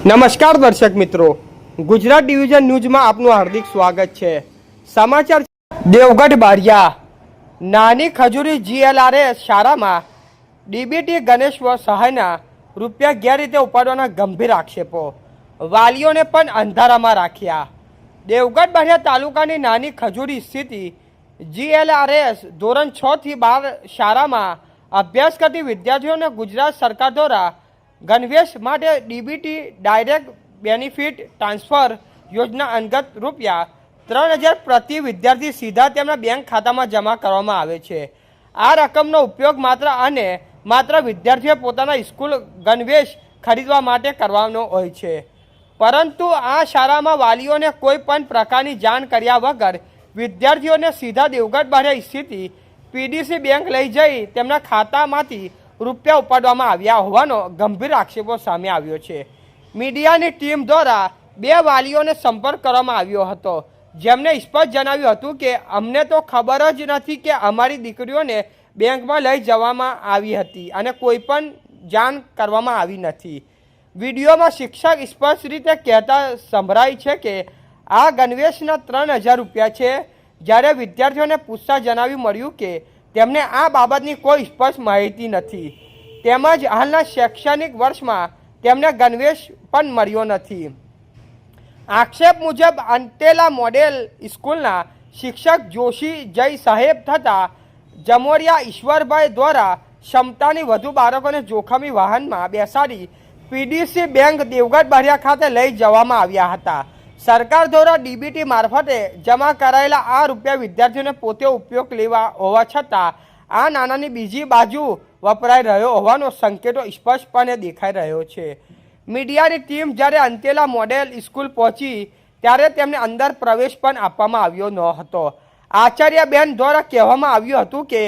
નમસ્કાર દર્શક મિત્રો, ગુજરાત ડિવિઝન ન્યૂઝમાં આપનું હાર્દિક સ્વાગત છે। સમાચાર દેવગઢ બારિયા નાની ખજૂરી GLRS શાળામાં ડીબીટી ગણેશ સહાયના રૂપિયા ગેરરીતે ઉપાડવાના ગંભીર આક્ષેપો, વાલીઓને પણ અંધારામાં રાખ્યા। દેવગઢ બારિયા તાલુકાની નાની ખજૂરી સ્થિત GLRS ધોરણ 6 થી 12 શાળામાં અભ્યાસ કરતી વિદ્યાર્થીઓને ગુજરાત સરકાર દ્વારા ગણવેશ માટે ડીબીટી ડાયરેક્ટ બેનિફિટ ટ્રાન્સફર યોજના અંતર્ગત રૂપિયા 3000 પ્રતિ વિદ્યાર્થી સીધા તેમના બેંક ખાતામાં જમા કરવામાં આવે છે। આ રકમનો ઉપયોગ માત્ર વિદ્યાર્થીઓ પોતાના સ્કૂલ ગણવેશ ખરીદવા માટે કરવાનો હોય છે, પરંતુ આ શાળામાં વાલીઓને કોઈ પણ પ્રકારની જાણ કર્યા વગર વિદ્યાર્થીઓને સીધા દેવગઢ બારિયા સ્થિત પીડીસી બેંક લઈ જઈ તેમના ખાતામાંથી રૂપિયા ઉપાડવામાં આવ્યા હોવાનો ગંભીર આક્ષેપો સામે આવ્યો છે। મીડિયાની ટીમ દ્વારા બે વાલીઓને સંપર્ક કરવામાં આવ્યો હતો, જેમને સ્પષ્ટ જણાવ્યું હતું કે અમને તો ખબર જ નથી કે અમારી દીકરીઓને બેંકમાં લઈ જવામાં આવી હતી અને કોઈ પણ જાણ કરવામાં આવી નથી। વિડીયોમાં શિક્ષક સ્પષ્ટ રીતે કહેતા સંભળાય છે કે આ ગણવેશના 3000 રૂપિયા છે, જ્યારે વિદ્યાર્થીઓને પૂછતા જણાવી મળ્યું કે તેમને આ બાબતની કોઈ સ્પષ્ટ માહિતી નથી, તેમજ હાલના શૈક્ષણિક વર્ષમાં તેમને ગણવેશ પણ મળ્યો નથી। આક્ષેપ મુજબ અંતેલા મોડેલ સ્કૂલના શિક્ષક જોશી જય સાહેબ તથા જમોરિયા ઈશ્વરભાઈ દ્વારા ક્ષમતાની વધુ બાળકોને જોખમી વાહનમાં બેસાડી પીડીસી બેંક દેવગઢ બારિયા ખાતે લઈ જવામાં આવ્યા હતા। સરકાર દ્વારા ડીબીટી મારફતે જમા કરાયેલા આ રૂપિયા વિદ્યાર્થીઓને પોતે ઉપયોગ લેવા હોવા છતાં આ નાણાંની બીજી બાજુ વપરાઈ રહ્યો હોવાનો સંકેતો સ્પષ્ટપણે દેખાઈ રહ્યો છે। મીડિયાની ટીમ જ્યારે અંતેલા મોડેલ સ્કૂલ પહોંચી ત્યારે તેમને અંદર પ્રવેશ પણ આપવામાં આવ્યો ન હતો। આચાર્યબેન દ્વારા કહેવામાં આવ્યું હતું કે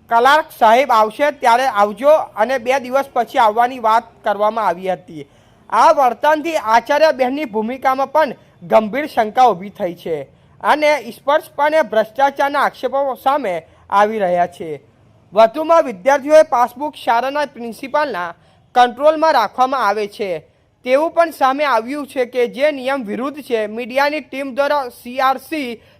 ક્લાર્ક સાહેબ આવશે ત્યારે આવજો અને 2 દિવસ પછી આવવાની વાત કરવામાં આવી હતી। આ વર્તનથી આચાર્યબેનની ભૂમિકામાં પણ ગંભીર શંકા ઊભી થઈ છે અને સ્પષ્ટપણે ભ્રષ્ટાચારના આક્ષેપો સામે આવી રહ્યા છે। વધુમાં વિદ્યાર્થીઓએ પાસબુક શાળાના પ્રિન્સિપાલના કંટ્રોલમાં રાખવામાં આવે છે તેવું પણ સામે આવ્યું છે કે જે નિયમ વિરુદ્ધ છે। મીડિયાની ટીમ દ્વારા CRC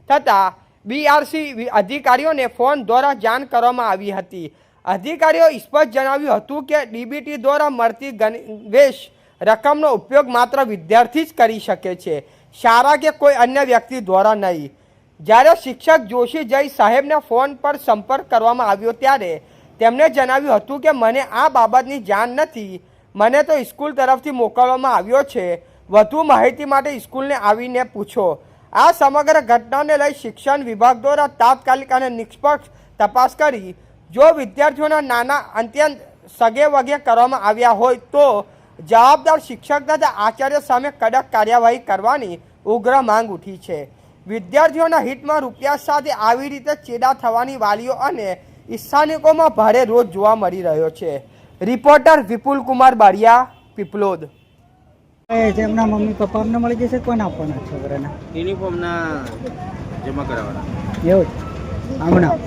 તથા BRC અધિકારીઓને ફોન દ્વારા જાણ કરવામાં આવી હતી। અધિકારીઓ સ્પષ્ટ જણાવ્યું હતું કે ડીબીટી દ્વારા મળતી ગણવેશ રકમનો ઉપયોગ માત્ર વિદ્યાર્થી જ કરી શકે છે, શાળા કે કોઈ અન્ય વ્યક્તિ દ્વારા નહીં। જ્યારે શિક્ષક જોશી જય સાહેબને ફોન પર સંપર્ક કરવામાં આવ્યો ત્યારે તેમણે જણાવ્યું હતું કે મને આ બાબતની જાણ નથી, મને તો સ્કૂલ તરફથી મોકલવામાં આવ્યો છે, વધુ માહિતી માટે સ્કૂલને આવીને પૂછો। આ સમગ્ર ઘટનાને લઈ શિક્ષણ વિભાગ દ્વારા તાત્કાલિક અને નિષ્પક્ષ તપાસ કરી જો વિદ્યાર્થીઓના નાના અત્યંત સગે વગે કરવામાં આવ્યા હોય તો જવાબદાર શિક્ષક તથા આચાર્ય સામે કડક કાર્યવાહી કરવાની ઉગ્ર માંગ ઉઠી છે। વિદ્યાર્થીઓના હિતમાં રૂપિયા સાથે આવી રીતે ચેડા થવાની વાલીઓ અને સ્થાનિકોમાં ભારે રોષ જોવા મળી રહ્યો છે। રિપોર્ટર વિપુલ કુમાર બારિયા, પીપલોદ। એમના મમ્મી પપ્પા અમને મળી જશે, કોને આપવાના છોકરાના યુનિફોર્મના જમા કરાવવાના એવું હમણાં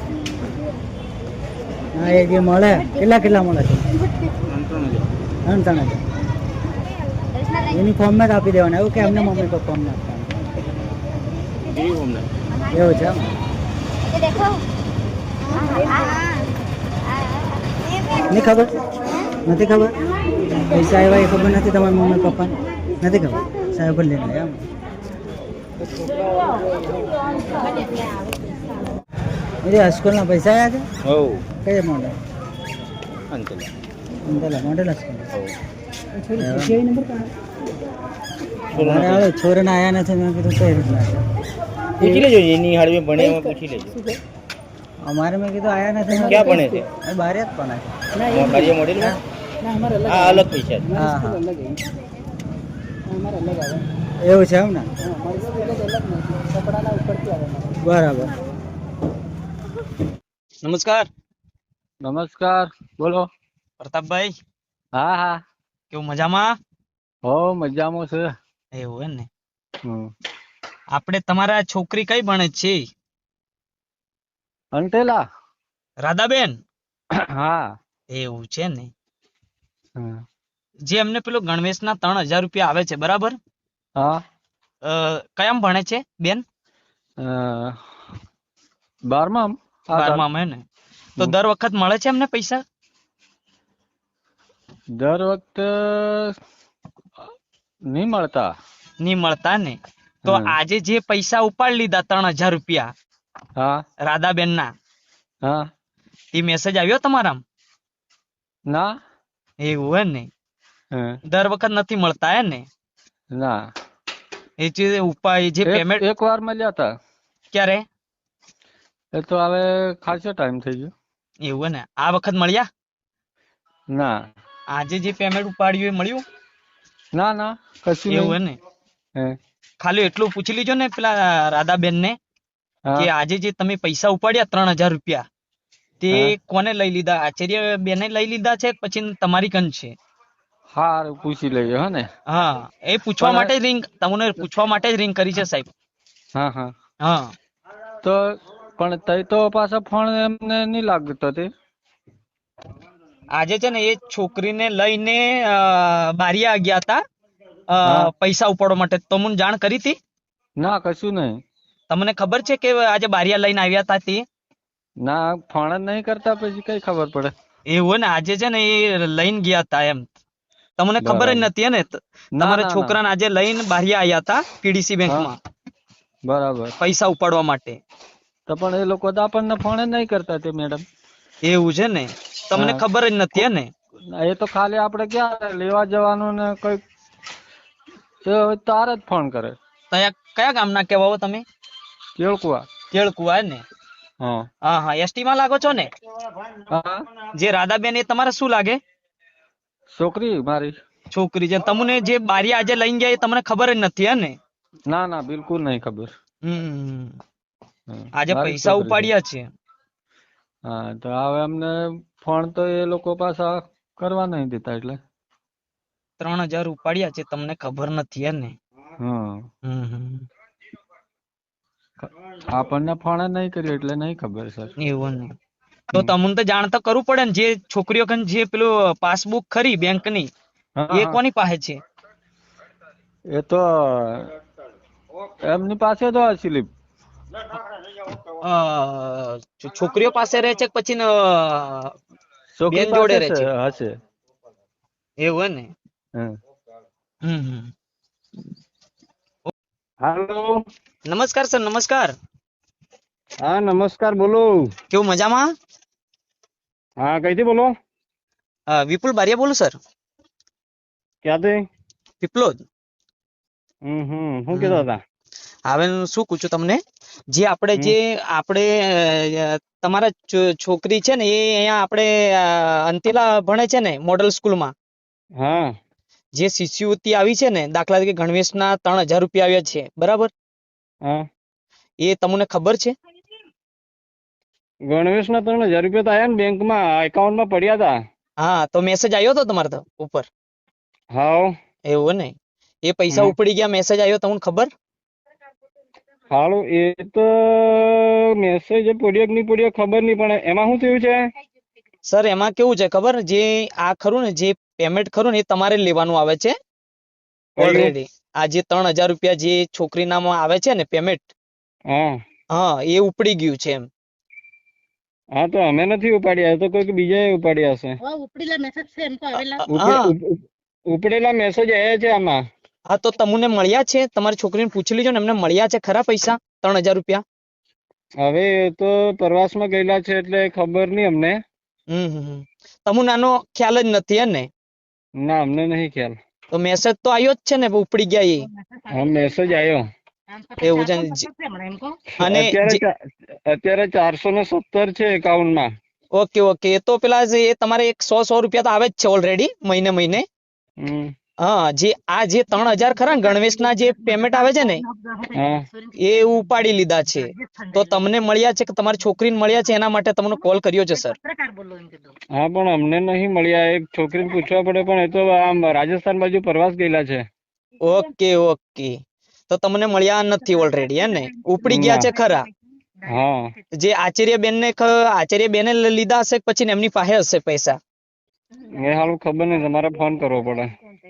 હા એ જે મળે કેટલા મળે છે? 3,000 યુનિફોર્મ જ આપી દેવાના એવું કે એમને મમ્મી પપ્પા અમને આપવાના યુનિફોર્મના એવું છે? નહીં ખબર નથી ખબર પૈસા આવ્યા એ ખબર નથી તમારા મમ્મી પપ્પાને નથી ખબર સાહેબ જ લઈને એમ સ્કૂલના પૈસા આવ્યા છે? હો કઈ મોડેલ? અંતલા મોડેલ સ્કૂલ છોરાને આવ્યા નથી, મેં કીધું કઈ રીતના પૂછી લેજો, એની હાડવે ભણે એમાં પૂછી લેજો। અમારે મેં કીધું આવ્યા નથી, ક્યાં ભણે છે? બહાર જ ભણે બારિયા મોડેલમાં? હા, અલગ પૈસા છે। હા હા એવું છે એમ ને? બરાબર। નમસ્કાર, બોલો પ્રતાપભાઈ। હા હા કેવું મજામાં? હો મજામાં છે। એવું એમ ને? આપણે તમારા છોકરી કઈ ભણે છે? અંટેલા રાધાબેન? હા એવું છે ને? જે એમને પેલો ગણવેશના 3,000 રૂપિયા આવે છે બરાબર? હા કયામ ભણે છે બેન? 12માં આ સાલ. 12માં હે ને? તો હમ. દર વખત મળે છે એમને પૈસા? દર વખતે નહીં મળતા. નહીં મળતા ને? તો હમ. આજે જે પૈસા ઉપાડી લીધા 3,000 રૂપિયા હા રાધાબેનના, હા એ મેસેજ આવ્યો તમારામાં? ના એવું હે ને? હમ. દર વખત નથી મળતા હે ને? ના એ જે પેમેન્ટ એક વાર મળ્યા હતા. ક્યારે? એ તો હવે ખાસો ટાઈમ થઈ ગયો. એવું હે ને? આ વખત મળ્યા? ના આજે જે પેમેન્ટ ઉપાડ્યું એ મળ્યું? ના ના કશું એવું હે નહીં. ને? હે. ખાલી એટલું પૂછી લીજો ને પેલા રાધાબેન ને હા કે આજે જે તમે પૈસા ઉપાડ્યા 3,000 રૂપિયા તે હા કોને લઈ લીધા? આચાર્ય બેને લઈ લીધા છે પછી તમારી કન છે? હારું પૂછી લેજો હો ને. હા, એ પૂછવા પણ માટે જ તમને પૂછવા માટે જ રિંગ કરી છે સાહેબ. હા હા હા, તો પણ તઈ તો પાછા ફોન એમને નહીં લાગતો તે. આજે છે ને એ છોકરીને લઈને બારિયા ગયા હતા હા પૈસા ઉપાડવા માટે. તો મને જાણ કરી હતી? ના કશું નહીં. તમને ખબર છે કે આજે બારિયા લઈને આવ્યા હતા તે? ના ફોન જ નહીં કરતા પછી કઈ ખબર પડે. એવું ને? આજે છે ને એ લઈને ગયા હતા એમ. તમને ખબર જ બરાબર. નથી ને? ના તમારા ના ના છોકરાને આજે લઈને બારિયા આવ્યા હતા પીડીસી હા બેંકમાં બરાબર. પૈસા ઉપાડવા માટે. તો પણ એ લોકો તો આપણને ફોન જ નહીં કરતા તે મેડમ. એવું છે ને? તમને હા ખબર જ નથી ને? એ તો ખાલી આપણે ક્યાં લેવા જવાનું ને કઈ તાર જ ફોન કરે. કયા ગામના કહેવાઓ તમે? કેળકુવા. કેળકુવા ને? હા હા હા, એસટી માં લાગો છો ને? હા જે રાધાબેન એ તમારે શું લાગે? છોકરી મારી. છોકરી છે. તમને જે બારિયા આજે લઈને ગયા એ તમને ખબર જ નથી હે ને? ના ના બિલકુલ નહીં ખબર. હમ. હમ. આજે મારી પૈસા છોકરી છે. ઉપાડ્યા છે. હા તો હવે અમને ફોન તો એ લોકો પાછા કરવા નહીં દેતા એટલે. 3,000 ઉપાડ્યા છે તમને ખબર નથી હે ને? હા હમ. આપણને ફોન જ નહીં કર્યો એટલે નહીં ખબર સર. એવું ને? તો તમને તો જાણ તો કરવું પડે ને. જે છોકરીઓ કન જે પેલું પાસબુક ખરી બેંકની હા એ હા કોની પાસે છે? એ તો એમની પાસે તો સ્લીપ. છોકરીઓ પાસે રહે છે કે પછી બેન છોકરી જોડે પાસે રહે છે? હશે. એવું હે ને? હા. હમ. હાલો. નમસ્કાર સર, નમસ્કાર. હા નમસ્કાર, બોલો. કેવું મજામાં? હા કઈથી બોલો? વિપુલ બારિયા બોલું સર. ક્યાંથી? પીપલોદ. શું કહેતા હતા? હવે શું પૂછું તમને? જે આપણે તમારા છોકરી છે ને એ અહીંયા આપણે અંતિલા ભણે છે ને મોડલ સ્કૂલમાં. હા જે શિષ્યવૃત્તિ આવી છે ને, દાખલા તરીકે ગણવેશના 3,000 રૂપિયા આવ્યા છે બરાબર? હા. એ તમને ખબર છે? ગણવેશના 3,000 રૂપિયા તો આયા ને બેંકમાં એકાઉન્ટમાં પડ્યા હતા. હા, તો મેસેજ આવ્યો હતો તમારે તો ઉપર? હાવ. એવું ને? એ પૈસા ઉપડી ગયા મેસેજ આવ્યો તમને ખબર? હાલો, એ તો મેસેજ પડ્યો કે નહીં પડ્યો ખબર નહીં, પણ એમાં શું થયું છે? સર એમાં કેવું છે ખબર? જે આ ખરું ને, જે પેમેન્ટ ખરું ને એ તમારે લેવાનું આવે છે ઓલરેડી. આ જે 3,000 રૂપિયા જે છોકરી નામાં આવે છે ને પેમેન્ટ, હા હા એ ઉપડી ગયું છે એમ. હા તો અમે નથી ઉપાડ્યા, તો કોઈક બીજાએ ઉપાડ્યા હશે. હા ઉપડેલા મેસેજ આવ્યા છે આમાં. હા, તો તમને મળ્યા છે? તમારી છોકરીને પૂછી લેજો ને, એમને મળ્યા છે ખરા પૈસા 3,000 રૂપિયા? હવે એ તો પ્રવાસમાં ગયેલા છે એટલે ખબર નહીં અમને. તમને આનો ખ્યાલ જ નથી હે ને? ના અમને નહીં ખ્યાલ. તો મેસેજ તો આવ્યો જ છે ને ઉપડી ગયા એ? હા મેસેજ આવ્યો. એવું છે. અને અત્યારે 417 છે એકાઉન્ટમાં. ઓકે ઓકે, એ તો પેલા એ તમારે 100 રૂપિયા તો આવે જ છે ઓલરેડી મહિને. હા, જે 3,000 ખરા ને ગણવેશના જે પેમેન્ટ આવે છે ને હા એ ઉપાડી લીધા છે. તો તમને મળ્યા છે કે તમારી છોકરીને મળ્યા છે? એના માટે તમને કોલ કર્યો છે સર. હા પણ અમને નહીં મળ્યા. એક છોકરીને પૂછવા પડે, પણ એ તો આમ રાજસ્થાન બાજુ પ્રવાસ ગયેલા છે. ઓકે, તો તમને મળ્યા નથી ઓલરેડી હે ને? ઉપડી ગયા ના. છે ખરા? હા જે આચાર્ય બેને લીધા હશે કે પછી એમની પાસે હશે પૈસા? એ હાલું ખબર નહીં, તમારે ફોન કરવો પડે.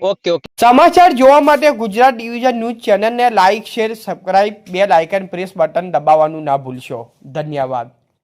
Okay okay. સમાચાર જોવા માટે ગુજરાત ડિવિઝન ન્યૂઝ ચેનલને like share subscribe bell icon press button દબાવવાનું ના ભૂલશો. ધન્યવાદ.